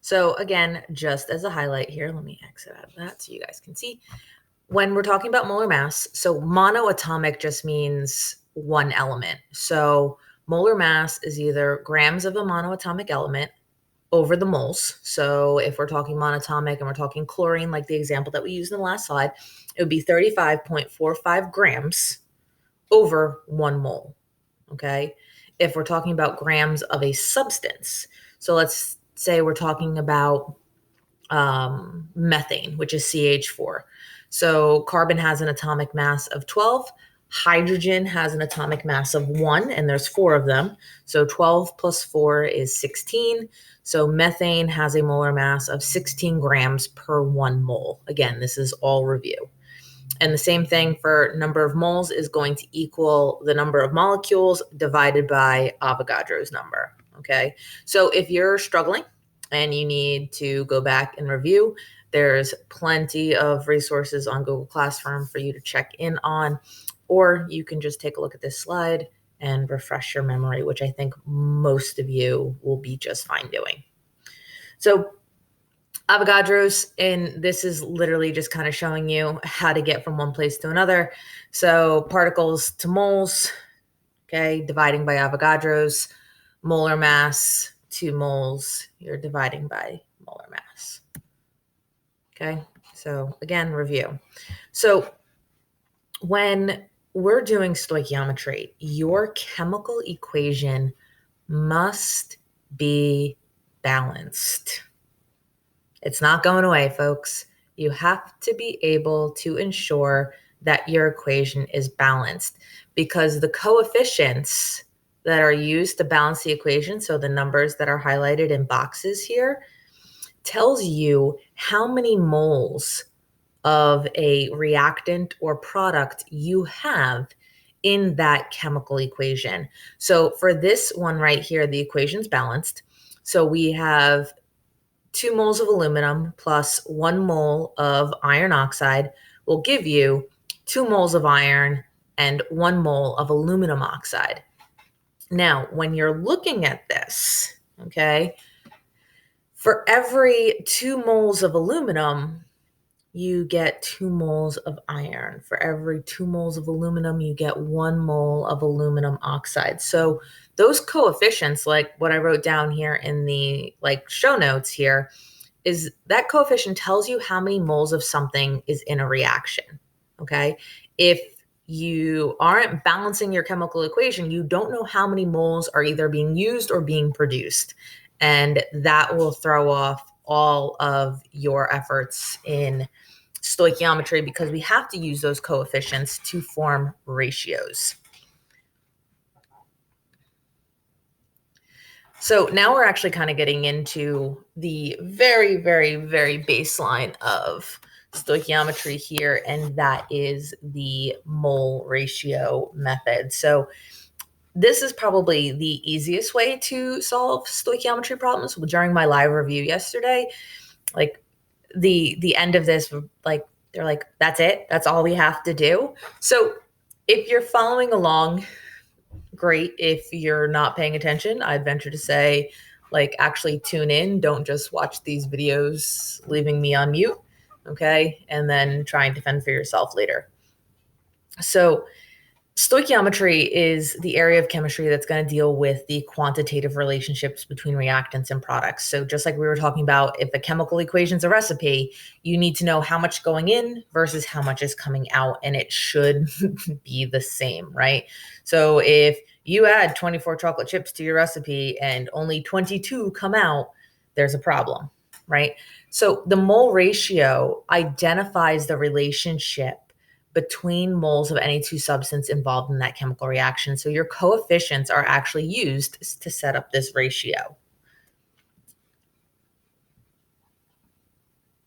So again, just as a highlight here, let me exit out of that so you guys can see. When we're talking about molar mass, so monoatomic just means one element. So molar mass is either grams of a monoatomic element over the moles. So if we're talking monatomic and we're talking chlorine, like the example that we used in the last slide, it would be 35.45 grams over 1 mole. Okay. If we're talking about grams of a substance, so let's say we're talking about methane, which is CH4. So carbon has an atomic mass of 12. Hydrogen has an atomic mass of 1, and there's 4 of them. So 12 plus 4 is 16. So methane has a molar mass of 16 grams per 1 mole. Again, this is all review. And the same thing for number of moles is going to equal the number of molecules divided by Avogadro's number. Okay, so if you're struggling and you need to go back and review, there's plenty of resources on Google Classroom for you to check in on, or you can just take a look at this slide and refresh your memory, which I think most of you will be just fine doing. So Avogadro's, and this is literally just kind of showing you how to get from one place to another. So particles to moles, okay, dividing by Avogadro's, molar mass to moles, you're dividing by molar mass. Okay, so again, review. So when we're doing stoichiometry, your chemical equation must be balanced. It's not going away, folks. You have to be able to ensure that your equation is balanced, because the coefficients that are used to balance the equation, so the numbers that are highlighted in boxes here, tells you how many moles of a reactant or product you have in that chemical equation. So for this one right here, the equation's balanced. So we have 2 moles of aluminum plus 1 mole of iron oxide will give you 2 moles of iron and 1 mole of aluminum oxide. Now, when you're looking at this, okay, for every 2 moles of aluminum, you get 2 moles of iron. For every 2 moles of aluminum, you get 1 mole of aluminum oxide. So those coefficients, like what I wrote down here in the show notes here, is that coefficient tells you how many moles of something is in a reaction. Okay. If you aren't balancing your chemical equation, you don't know how many moles are either being used or being produced. And that will throw off all of your efforts in stoichiometry, because we have to use those coefficients to form ratios. So now we're actually kind of getting into the very, very, very baseline of stoichiometry here, and that is the mole ratio method. So this is probably the easiest way to solve stoichiometry problems. During my live review yesterday, the end of this, they're like, that's it, that's all we have to do. So if you're following along, great. If you're not paying attention, I'd venture to say, actually tune in. Don't just watch these videos leaving me on mute, okay, and then try and defend for yourself later. So stoichiometry is the area of chemistry that's going to deal with the quantitative relationships between reactants and products. So just like we were talking about, if a chemical equation is a recipe, you need to know how much going in versus how much is coming out, and it should be the same, right? So if you add 24 chocolate chips to your recipe and only 22 come out, there's a problem, right? So the mole ratio identifies the relationship between moles of any two substances involved in that chemical reaction. So your coefficients are actually used to set up this ratio.